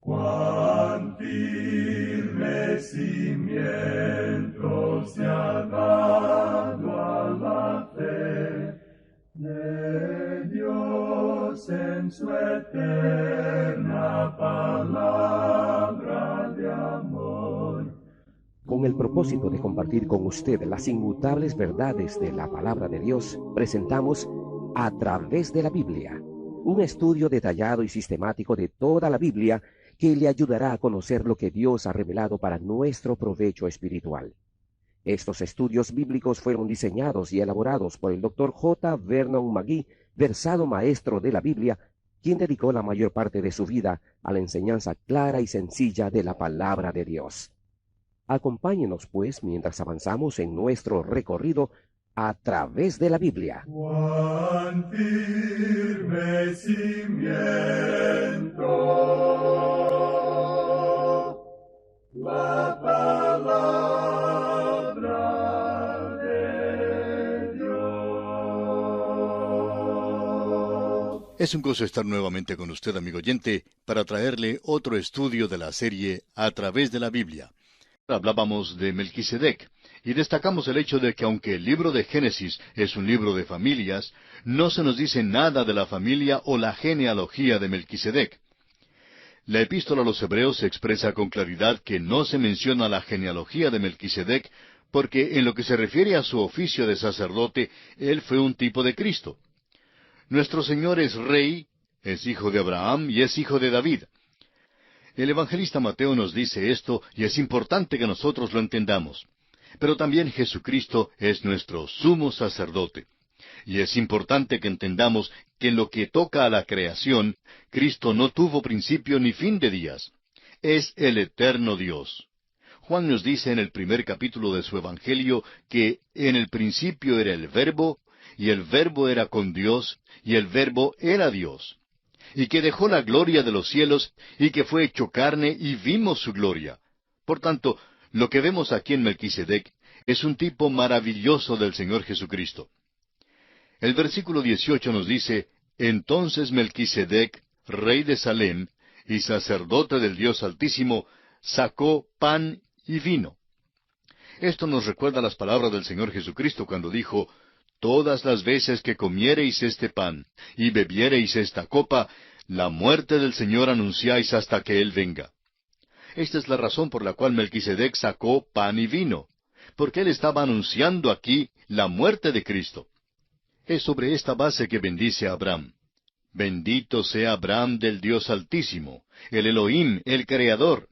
Cuán firme cimiento se ha dado a la fe de Dios en su eterna palabra de amor. Con el propósito de compartir con usted las inmutables verdades de la palabra de Dios, presentamos A través de la Biblia, un estudio detallado y sistemático de toda la Biblia que le ayudará a conocer lo que Dios ha revelado para nuestro provecho espiritual. Estos estudios bíblicos fueron diseñados y elaborados por el Dr. J. Vernon McGee, versado maestro de la Biblia, quien dedicó la mayor parte de su vida a la enseñanza clara y sencilla de la palabra de Dios. Acompáñenos, pues, mientras avanzamos en nuestro recorrido a través de la Biblia. Cuán firme cimiento la palabra de Dios. Es un gozo estar nuevamente con usted, amigo oyente, para traerle otro estudio de la serie A través de la Biblia. Hablábamos de Melquisedec y destacamos el hecho de que aunque el libro de Génesis es un libro de familias, no se nos dice nada de la familia o la genealogía de Melquisedec. La epístola a los Hebreos expresa con claridad que no se menciona la genealogía de Melquisedec porque en lo que se refiere a su oficio de sacerdote, él fue un tipo de Cristo. Nuestro Señor es rey, es hijo de Abraham y es hijo de David. El evangelista Mateo nos dice esto y es importante que nosotros lo entendamos. Pero también Jesucristo es nuestro sumo sacerdote. Y es importante que entendamos que en lo que toca a la creación, Cristo no tuvo principio ni fin de días. Es el eterno Dios. Juan nos dice en el primer capítulo de su Evangelio que en el principio era el Verbo, y el Verbo era con Dios, y el Verbo era Dios. Y que dejó la gloria de los cielos, y que fue hecho carne, y vimos su gloria. Por tanto, lo que vemos aquí en Melquisedec es un tipo maravilloso del Señor Jesucristo. El versículo 18 nos dice, entonces Melquisedec, rey de Salem, y sacerdote del Dios Altísimo, sacó pan y vino. Esto nos recuerda las palabras del Señor Jesucristo cuando dijo, todas las veces que comiereis este pan y bebiereis esta copa, la muerte del Señor anunciáis hasta que Él venga. Esta es la razón por la cual Melquisedec sacó pan y vino, porque él estaba anunciando aquí la muerte de Cristo. Es sobre esta base que bendice a Abraham. Bendito sea Abraham del Dios Altísimo, el Elohim, el Creador.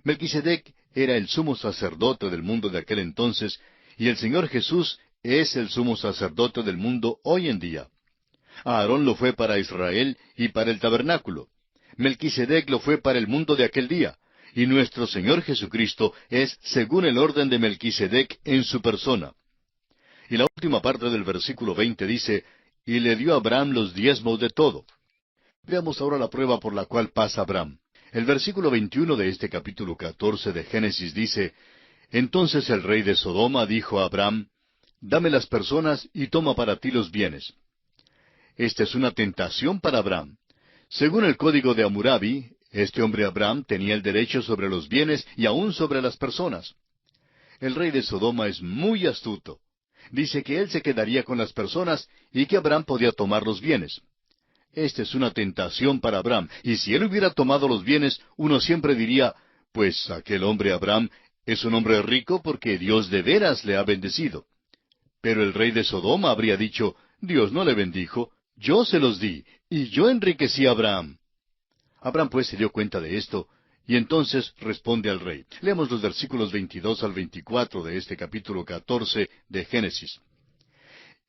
Melquisedec era el sumo sacerdote del mundo de aquel entonces, y el Señor Jesús es el sumo sacerdote del mundo hoy en día. Aarón lo fue para Israel y para el tabernáculo. Melquisedec lo fue para el mundo de aquel día. Y nuestro Señor Jesucristo es según el orden de Melquisedec en su persona. Y la última parte del versículo 20 dice, y le dio a Abraham los diezmos de todo. Veamos ahora la prueba por la cual pasa Abraham. El versículo 21 de este capítulo 14 de Génesis dice, entonces el rey de Sodoma dijo a Abraham, dame las personas y toma para ti los bienes. Esta es una tentación para Abraham. Según el código de Hammurabi, este hombre Abraham tenía el derecho sobre los bienes y aún sobre las personas. El rey de Sodoma es muy astuto. Dice que él se quedaría con las personas y que Abraham podía tomar los bienes. Esta es una tentación para Abraham, y si él hubiera tomado los bienes, uno siempre diría, pues aquel hombre Abraham es un hombre rico porque Dios de veras le ha bendecido. Pero el rey de Sodoma habría dicho, Dios no le bendijo, yo se los di, y yo enriquecí a Abraham. Abraham pues se dio cuenta de esto, y entonces responde al rey. Leamos los versículos 22 al 24 de este capítulo 14 de Génesis.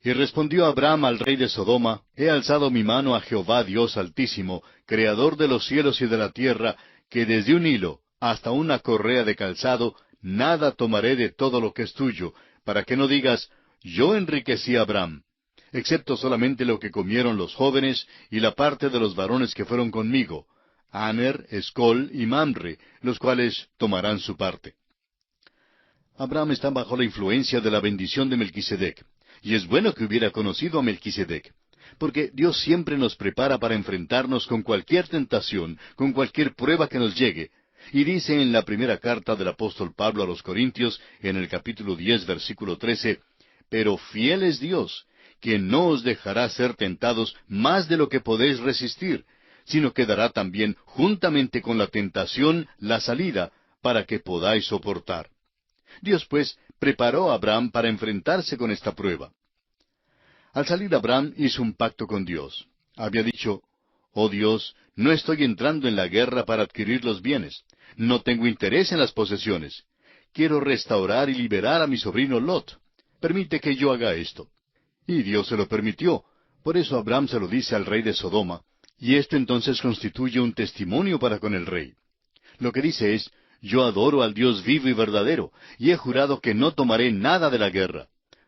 Y respondió Abraham al rey de Sodoma, he alzado mi mano a Jehová Dios Altísimo, Creador de los cielos y de la tierra, que desde un hilo hasta una correa de calzado, nada tomaré de todo lo que es tuyo, para que no digas, yo enriquecí a Abraham, excepto solamente lo que comieron los jóvenes y la parte de los varones que fueron conmigo, Aner, Escol y Mamre, los cuales tomarán su parte. Abraham está bajo la influencia de la bendición de Melquisedec, y es bueno que hubiera conocido a Melquisedec. Porque Dios siempre nos prepara para enfrentarnos con cualquier tentación, con cualquier prueba que nos llegue. Y dice en la primera carta del apóstol Pablo a los Corintios, en el capítulo 10, versículo 13, «Pero fiel es Dios, que no os dejará ser tentados más de lo que podéis resistir, sino que dará también, juntamente con la tentación, la salida, para que podáis soportar». Dios, pues, preparó a Abraham para enfrentarse con esta prueba. Al salir Abraham hizo un pacto con Dios. Había dicho, «Oh Dios, no estoy entrando en la guerra para adquirir los bienes. No tengo interés en las posesiones. Quiero restaurar y liberar a mi sobrino Lot. Permite que yo haga esto». Y Dios se lo permitió. Por eso Abraham se lo dice al rey de Sodoma, y esto entonces constituye un testimonio para con el rey. Lo que dice es, «Yo adoro al Dios vivo y verdadero, y he jurado que no tomaré nada de la guerra.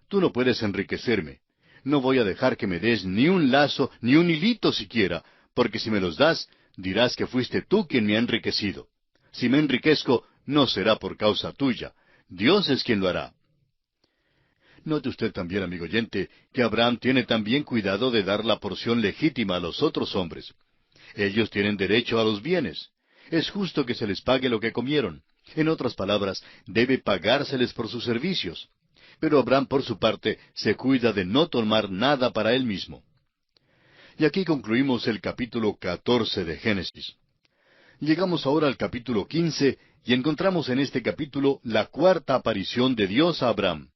Tú no puedes enriquecerme. No voy a dejar que me des ni un lazo, ni un hilito siquiera, porque si me los das, dirás que fuiste tú quien me ha enriquecido. Si me enriquezco, no será por causa tuya. Dios es quien lo hará». Note usted también, amigo oyente, que Abraham tiene también cuidado de dar la porción legítima a los otros hombres. Ellos tienen derecho a los bienes. Es justo que se les pague lo que comieron. En otras palabras, debe pagárseles por sus servicios. Pero Abraham, por su parte, se cuida de no tomar nada para él mismo. Y aquí concluimos el capítulo 14 de Génesis. Llegamos ahora al capítulo 15 y encontramos en este capítulo la cuarta aparición de Dios a Abraham.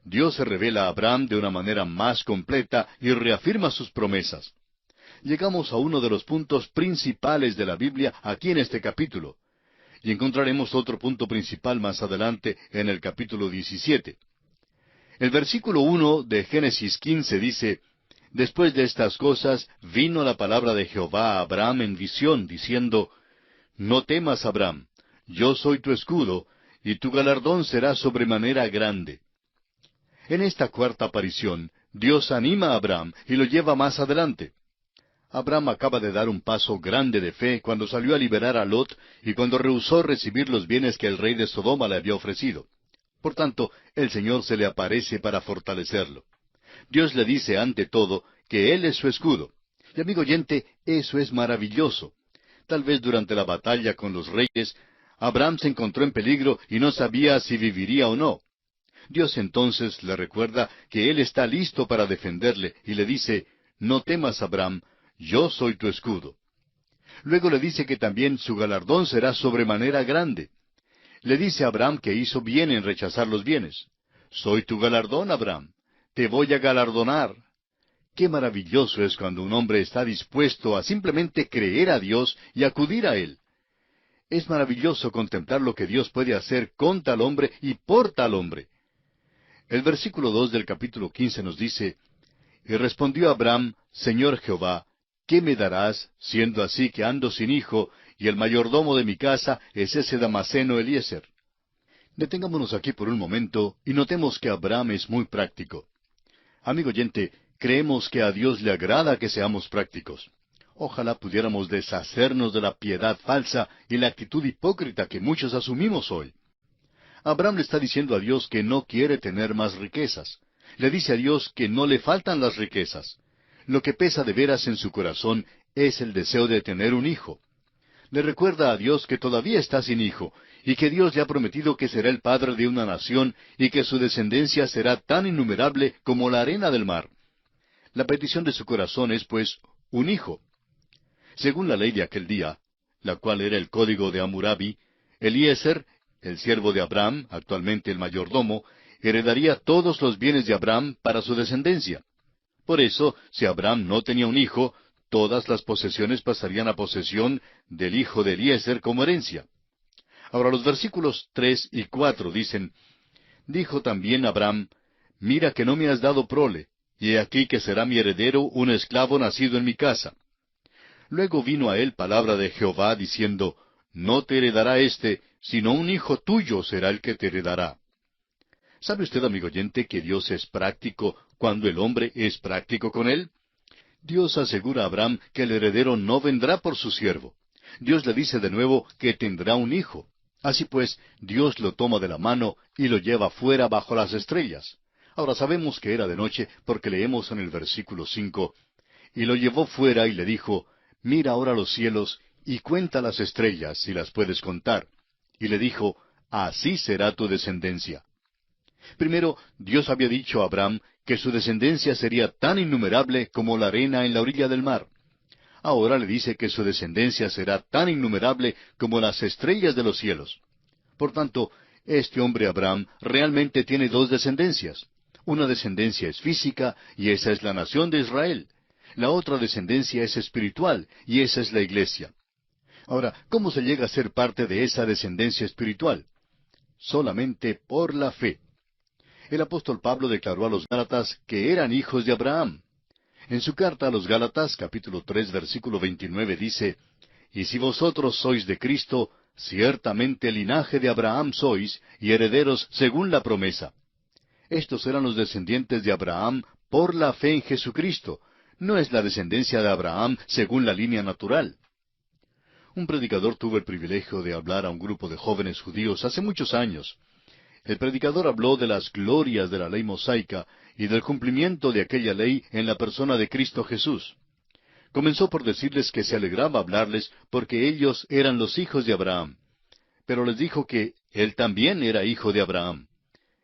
Dios se revela a Abraham de una manera más completa y reafirma sus promesas. Llegamos a uno de los puntos principales de la Biblia aquí en este capítulo. Y encontraremos otro punto principal más adelante en el capítulo 17. El versículo 1 de Génesis 15 dice, «Después de estas cosas vino la palabra de Jehová a Abraham en visión, diciendo, No temas, Abraham, yo soy tu escudo, y tu galardón será sobremanera grande». En esta cuarta aparición, Dios anima a Abraham y lo lleva más adelante. Abraham acaba de dar un paso grande de fe cuando salió a liberar a Lot y cuando rehusó recibir los bienes que el rey de Sodoma le había ofrecido. Por tanto, el Señor se le aparece para fortalecerlo. Dios le dice ante todo que Él es su escudo. Y amigo oyente, eso es maravilloso. Tal vez durante la batalla con los reyes, Abraham se encontró en peligro y no sabía si viviría o no. Dios entonces le recuerda que Él está listo para defenderle y le dice, «No temas, Abraham, yo soy tu escudo». Luego le dice que también su galardón será sobremanera grande. Le dice a Abraham que hizo bien en rechazar los bienes. «Soy tu galardón, Abraham. Te voy a galardonar». Qué maravilloso es cuando un hombre está dispuesto a simplemente creer a Dios y acudir a Él. Es maravilloso contemplar lo que Dios puede hacer con tal hombre y por tal hombre. El versículo 2 del capítulo 15 nos dice, «Y respondió Abraham, Señor Jehová, ¿qué me darás, siendo así que ando sin hijo, y el mayordomo de mi casa es ese Damaseno Eliezer?» Detengámonos aquí por un momento y notemos que Abraham es muy práctico. Amigo oyente, creemos que a Dios le agrada que seamos prácticos. Ojalá pudiéramos deshacernos de la piedad falsa y la actitud hipócrita que muchos asumimos hoy. Abraham le está diciendo a Dios que no quiere tener más riquezas. Le dice a Dios que no le faltan las riquezas. Lo que pesa de veras en su corazón es el deseo de tener un hijo. Le recuerda a Dios que todavía está sin hijo, y que Dios le ha prometido que será el padre de una nación, y que su descendencia será tan innumerable como la arena del mar. La petición de su corazón es, pues, un hijo. Según la ley de aquel día, la cual era el código de Hammurabi, Eliezer, el siervo de Abraham, actualmente el mayordomo, heredaría todos los bienes de Abraham para su descendencia. Por eso, si Abraham no tenía un hijo, todas las posesiones pasarían a posesión del hijo de Eliezer como herencia. Ahora los versículos 3 y 4 dicen, «Dijo también Abraham, Mira que no me has dado prole, y he aquí que será mi heredero un esclavo nacido en mi casa». Luego vino a él palabra de Jehová diciendo, «No te heredará éste, sino un hijo tuyo será el que te heredará». ¿Sabe usted, amigo oyente, que Dios es práctico cuando el hombre es práctico con él? Dios asegura a Abraham que el heredero no vendrá por su siervo. Dios le dice de nuevo que tendrá un hijo. Así pues, Dios lo toma de la mano y lo lleva fuera bajo las estrellas. Ahora sabemos que era de noche porque leemos en el versículo 5, y lo llevó fuera y le dijo, mira ahora los cielos y cuenta las estrellas, si las puedes contar. Y le dijo, así será tu descendencia. Primero, Dios había dicho a Abraham que su descendencia sería tan innumerable como la arena en la orilla del mar. Ahora le dice que su descendencia será tan innumerable como las estrellas de los cielos. Por tanto, este hombre Abraham realmente tiene dos descendencias. Una descendencia es física, y esa es la nación de Israel. La otra descendencia es espiritual, y esa es la iglesia. Ahora, ¿cómo se llega a ser parte de esa descendencia espiritual? Solamente por la fe. El apóstol Pablo declaró a los Gálatas que eran hijos de Abraham. En su carta a los Gálatas, capítulo 3, versículo 29, dice, y si vosotros sois de Cristo, ciertamente linaje de Abraham sois, y herederos según la promesa. Estos eran los descendientes de Abraham por la fe en Jesucristo. No es la descendencia de Abraham según la línea natural. Un predicador tuvo el privilegio de hablar a un grupo de jóvenes judíos hace muchos años. El predicador habló de las glorias de la ley mosaica y del cumplimiento de aquella ley en la persona de Cristo Jesús. Comenzó por decirles que se alegraba hablarles porque ellos eran los hijos de Abraham. Pero les dijo que él también era hijo de Abraham.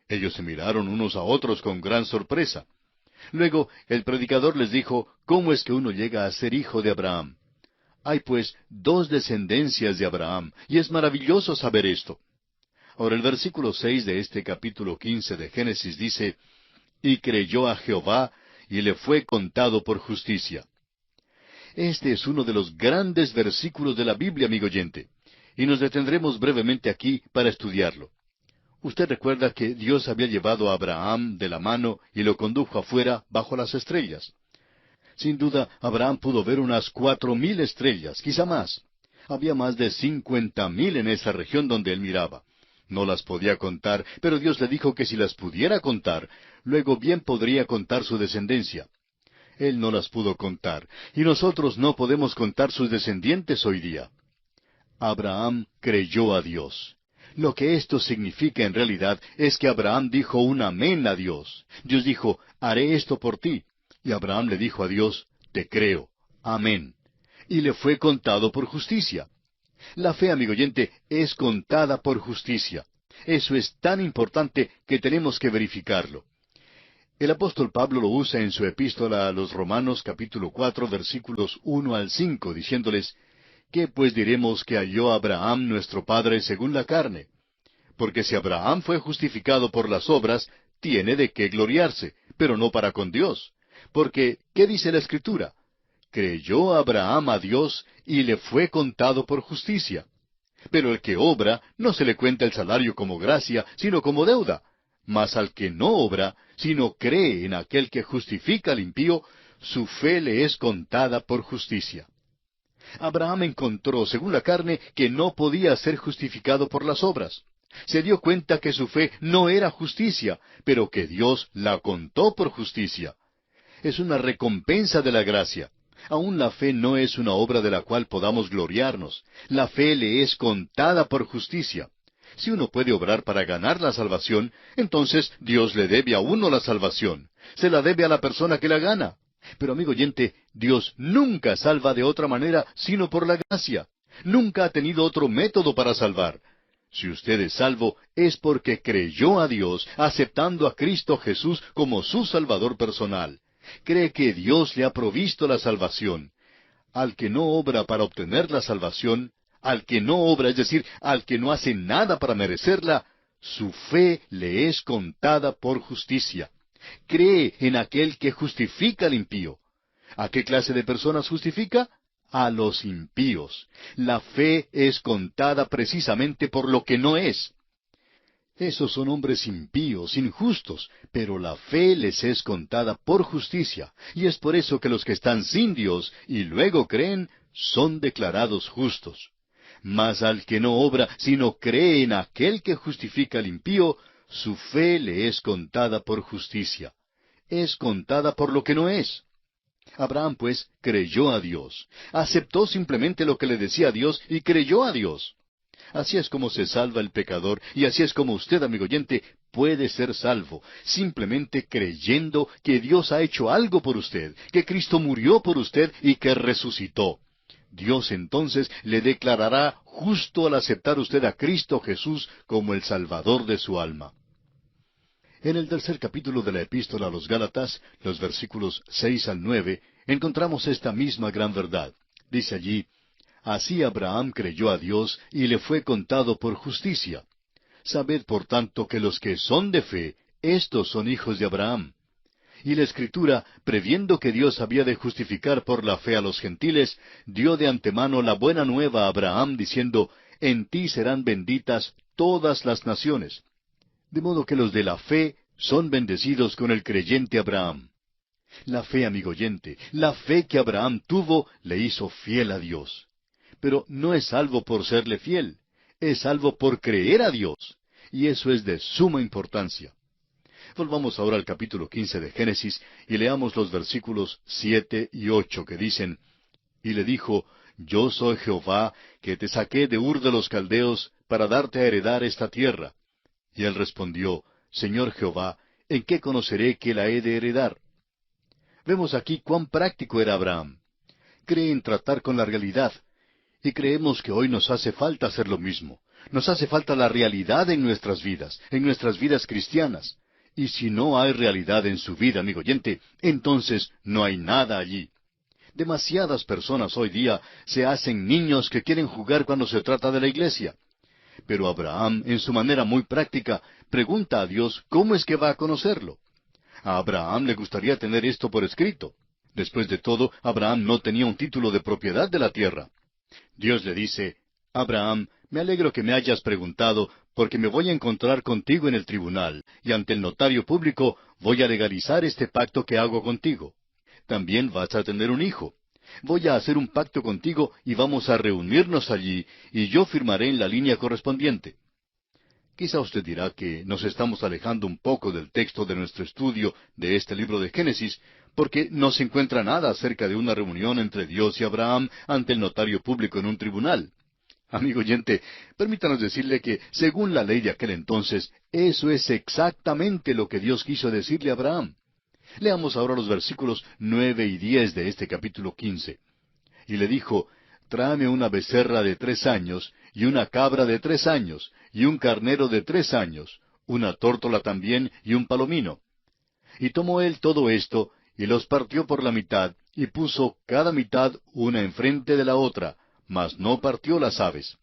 Ellos se miraron unos a otros con gran sorpresa. Luego el predicador les dijo, ¿cómo es que uno llega a ser hijo de Abraham? Hay pues dos descendencias de Abraham, y es maravilloso saber esto. Ahora el versículo 6 de este capítulo 15 de Génesis dice, y creyó a Jehová, y le fue contado por justicia. Este es uno de los grandes versículos de la Biblia, amigo oyente, y nos detendremos brevemente aquí para estudiarlo. Usted recuerda que Dios había llevado a Abraham de la mano y lo condujo afuera bajo las estrellas. Sin duda, Abraham pudo ver unas 4,000 estrellas, quizá más. Había más de 50,000 en esa región donde él miraba. No las podía contar, pero Dios le dijo que si las pudiera contar, luego bien podría contar su descendencia. Él no las pudo contar, y nosotros no podemos contar sus descendientes hoy día. Abraham creyó a Dios. Lo que esto significa en realidad es que Abraham dijo un amén a Dios. Dios dijo, haré esto por ti. Y Abraham le dijo a Dios, te creo. Amén. Y le fue contado por justicia. La fe, amigo oyente, es contada por justicia. Eso es tan importante que tenemos que verificarlo. El apóstol Pablo lo usa en su epístola a los Romanos capítulo 4 versículos 1 al 5, diciéndoles, ¿qué pues diremos que halló Abraham nuestro padre según la carne? Porque si Abraham fue justificado por las obras, tiene de qué gloriarse, pero no para con Dios. Porque, ¿qué dice la Escritura? Creyó Abraham a Dios y le fue contado por justicia. Pero el que obra no se le cuenta el salario como gracia, sino como deuda. Mas al que no obra, sino cree en aquel que justifica al impío, su fe le es contada por justicia. Abraham encontró, según la carne, que no podía ser justificado por las obras. Se dio cuenta que su fe no era justicia, pero que Dios la contó por justicia. Es una recompensa de la gracia. Aún la fe no es una obra de la cual podamos gloriarnos. La fe le es contada por justicia. Si uno puede obrar para ganar la salvación, entonces Dios le debe a uno la salvación. Se la debe a la persona que la gana. Pero amigo oyente, Dios nunca salva de otra manera sino por la gracia. Nunca ha tenido otro método para salvar. Si usted es salvo, es porque creyó a Dios, aceptando a Cristo Jesús como su Salvador personal. Cree que Dios le ha provisto la salvación. Al que no obra para obtener la salvación, al que no obra, es decir, al que no hace nada para merecerla, su fe le es contada por justicia. Cree en aquel que justifica al impío. ¿A qué clase de personas justifica? A los impíos. La fe es contada precisamente por lo que no es. Esos son hombres impíos, injustos, pero la fe les es contada por justicia, y es por eso que los que están sin Dios y luego creen, son declarados justos. Mas al que no obra, sino cree en aquel que justifica al impío, su fe le es contada por justicia. Es contada por lo que no es. Abraham, pues, creyó a Dios. Aceptó simplemente lo que le decía Dios y creyó a Dios. Así es como se salva el pecador, y así es como usted, amigo oyente, puede ser salvo, simplemente creyendo que Dios ha hecho algo por usted, que Cristo murió por usted y que resucitó. Dios entonces le declarará justo al aceptar usted a Cristo Jesús como el Salvador de su alma. En el tercer capítulo de la Epístola a los Gálatas, los versículos 6 al 9, encontramos esta misma gran verdad. Dice allí: Así Abraham creyó a Dios y le fue contado por justicia. Sabed por tanto que los que son de fe, éstos son hijos de Abraham. Y la Escritura, previendo que Dios había de justificar por la fe a los gentiles, dio de antemano la buena nueva a Abraham, diciendo: En ti serán benditas todas las naciones. De modo que los de la fe son bendecidos con el creyente Abraham. La fe, amigo oyente, la fe que Abraham tuvo, le hizo fiel a Dios. Pero no es salvo por serle fiel, es salvo por creer a Dios. Y eso es de suma importancia. Volvamos ahora al capítulo 15 de Génesis y leamos los versículos 7 y 8 que dicen: Y le dijo: Yo soy Jehová, que te saqué de Ur de los Caldeos para darte a heredar esta tierra. Y él respondió: Señor Jehová, ¿en qué conoceré que la he de heredar? Vemos aquí cuán práctico era Abraham. Cree en tratar con la realidad. Y creemos que hoy nos hace falta hacer lo mismo. Nos hace falta la realidad en nuestras vidas cristianas. Y si no hay realidad en su vida, amigo oyente, entonces no hay nada allí. Demasiadas personas hoy día se hacen niños que quieren jugar cuando se trata de la iglesia. Pero Abraham, en su manera muy práctica, pregunta a Dios cómo es que va a conocerlo. A Abraham le gustaría tener esto por escrito. Después de todo, Abraham no tenía un título de propiedad de la tierra. Dios le dice: Abraham, me alegro que me hayas preguntado, porque me voy a encontrar contigo en el tribunal, y ante el notario público voy a legalizar este pacto que hago contigo. También vas a tener un hijo. Voy a hacer un pacto contigo y vamos a reunirnos allí, y yo firmaré en la línea correspondiente. Quizá usted dirá que nos estamos alejando un poco del texto de nuestro estudio de este libro de Génesis, porque no se encuentra nada acerca de una reunión entre Dios y Abraham ante el notario público en un tribunal. Amigo oyente, permítanos decirle que, según la ley de aquel entonces, eso es exactamente lo que Dios quiso decirle a Abraham. Leamos ahora los versículos 9 y 10 de este capítulo 15. Y le dijo: Tráeme una becerra de 3 años, y una cabra de 3 años, y un carnero de 3 años, una tórtola también, y un palomino. Y tomó él todo esto, y los partió por la mitad, y puso cada mitad una enfrente de la otra, mas no partió las aves.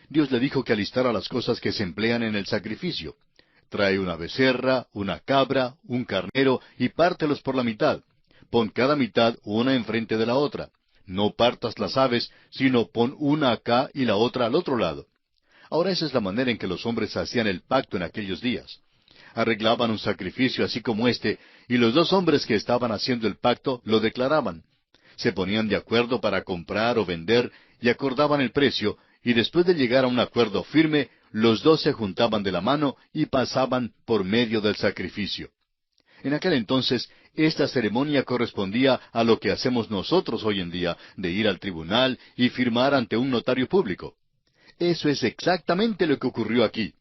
Dios le dijo que alistara las cosas que se emplean en el sacrificio. Trae una becerra, una cabra, un carnero, y pártelos por la mitad. Pon cada mitad una enfrente de la otra. No partas las aves, sino pon una acá y la otra al otro lado. Ahora esa es la manera en que los hombres hacían el pacto en aquellos días. Arreglaban un sacrificio así como este, y los dos hombres que estaban haciendo el pacto lo declaraban. Se ponían de acuerdo para comprar o vender, y acordaban el precio, y después de llegar a un acuerdo firme, los dos se juntaban de la mano y pasaban por medio del sacrificio. En aquel entonces, esta ceremonia correspondía a lo que hacemos nosotros hoy en día, de ir al tribunal y firmar ante un notario público. Eso es exactamente lo que ocurrió aquí.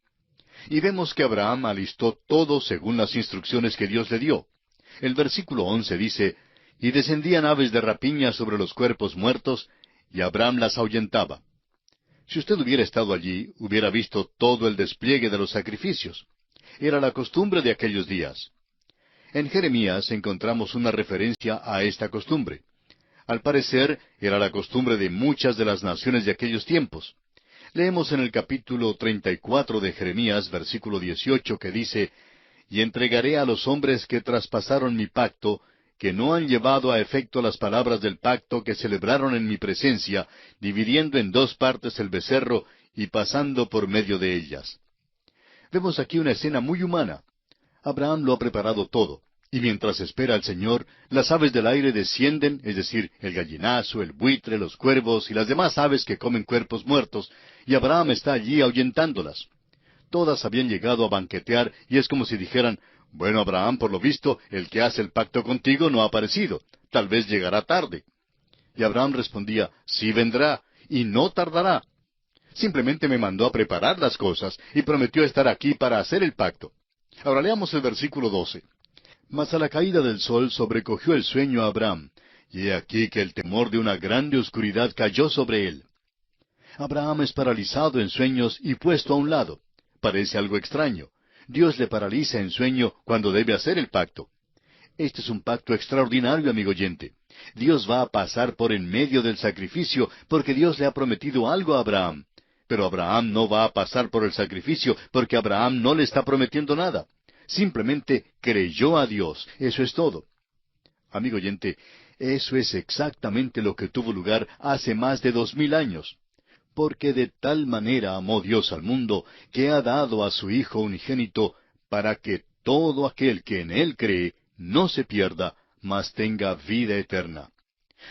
Y vemos que Abraham alistó todo según las instrucciones que Dios le dio. El versículo 11 dice: Y descendían aves de rapiña sobre los cuerpos muertos, y Abraham las ahuyentaba. Si usted hubiera estado allí, hubiera visto todo el despliegue de los sacrificios. Era la costumbre de aquellos días. En Jeremías encontramos una referencia a esta costumbre. Al parecer, era la costumbre de muchas de las naciones de aquellos tiempos. Leemos en el capítulo 34 de Jeremías, versículo 18, que dice: Y entregaré a los hombres que traspasaron mi pacto, que no han llevado a efecto las palabras del pacto que celebraron en mi presencia, dividiendo en 2 partes el becerro y pasando por medio de ellas. Vemos aquí una escena muy humana. Abraham lo ha preparado todo, y mientras espera al Señor, las aves del aire descienden, es decir, el gallinazo, el buitre, los cuervos y las demás aves que comen cuerpos muertos, y Abraham está allí ahuyentándolas. Todas habían llegado a banquetear, y es como si dijeran: Bueno, Abraham, por lo visto, el que hace el pacto contigo no ha aparecido. Tal vez llegará tarde. Y Abraham respondía: Sí vendrá, y no tardará. Simplemente me mandó a preparar las cosas y prometió estar aquí para hacer el pacto. Ahora leamos el versículo 12. Mas a la caída del sol sobrecogió el sueño a Abraham, y he aquí que el temor de una grande oscuridad cayó sobre él. Abraham es paralizado en sueños y puesto a un lado. Parece algo extraño. Dios le paraliza en sueño cuando debe hacer el pacto. Este es un pacto extraordinario, amigo oyente. Dios va a pasar por en medio del sacrificio porque Dios le ha prometido algo a Abraham. Pero Abraham no va a pasar por el sacrificio porque Abraham no le está prometiendo nada. Simplemente creyó a Dios. Eso es todo. Amigo oyente, eso es exactamente lo que tuvo lugar hace más de 2000 años. Porque de tal manera amó Dios al mundo, que ha dado a su Hijo unigénito, para que todo aquel que en Él cree no se pierda, mas tenga vida eterna.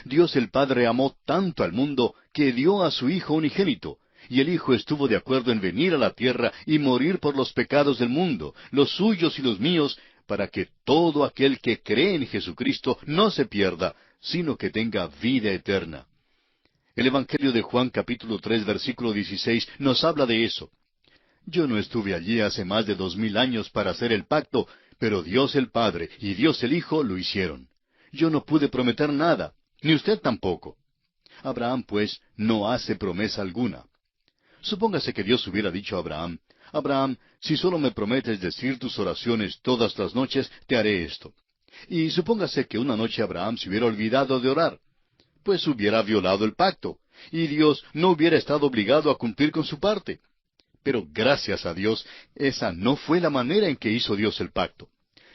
Dios el Padre amó tanto al mundo, que dio a su Hijo unigénito, y el Hijo estuvo de acuerdo en venir a la tierra y morir por los pecados del mundo, los suyos y los míos, para que todo aquel que cree en Jesucristo no se pierda, sino que tenga vida eterna. El Evangelio de Juan capítulo 3 versículo 16 nos habla de eso. Yo no estuve allí hace más de 2000 años para hacer el pacto, pero Dios el Padre y Dios el Hijo lo hicieron. Yo no pude prometer nada, ni usted tampoco. Abraham, pues, no hace promesa alguna. Supóngase que Dios hubiera dicho a Abraham, Abraham, si solo me prometes decir tus oraciones todas las noches, te haré esto. Y supóngase que una noche Abraham se hubiera olvidado de orar. Pues hubiera violado el pacto, y Dios no hubiera estado obligado a cumplir con su parte. Pero gracias a Dios, esa no fue la manera en que hizo Dios el pacto.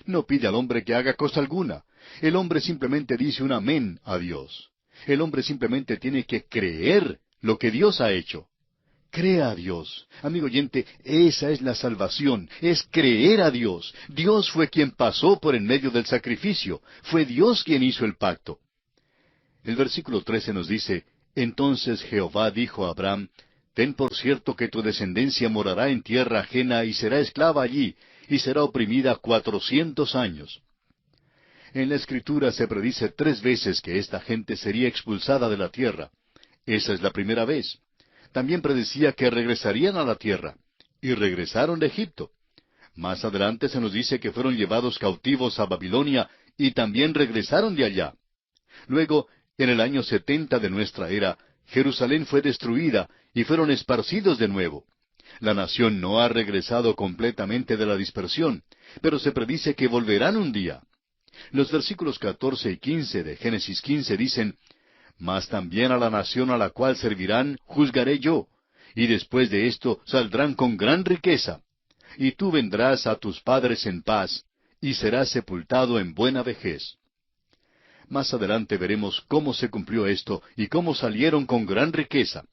No pide al hombre que haga cosa alguna. El hombre simplemente dice un amén a Dios. El hombre simplemente tiene que creer lo que Dios ha hecho. Crea a Dios. Amigo oyente, esa es la salvación, es creer a Dios. Dios fue quien pasó por en medio del sacrificio. Fue Dios quien hizo el pacto. El versículo 13 nos dice, Entonces Jehová dijo a Abraham, Ten por cierto que tu descendencia morará en tierra ajena y será esclava allí, y será oprimida 400 años. En la Escritura se predice 3 veces que esta gente sería expulsada de la tierra. Esa es la primera vez. También predecía que regresarían a la tierra, y regresaron de Egipto. Más adelante se nos dice que fueron llevados cautivos a Babilonia, y también regresaron de allá. Luego, en el año 70 de nuestra era, Jerusalén fue destruida y fueron esparcidos de nuevo. La nación no ha regresado completamente de la dispersión, pero se predice que volverán un día. Los versículos 14 y 15 de Génesis 15 dicen, Mas también a la nación a la cual servirán juzgaré yo, y después de esto saldrán con gran riqueza. Y tú vendrás a tus padres en paz, y serás sepultado en buena vejez. Más adelante veremos cómo se cumplió esto y cómo salieron con gran riqueza.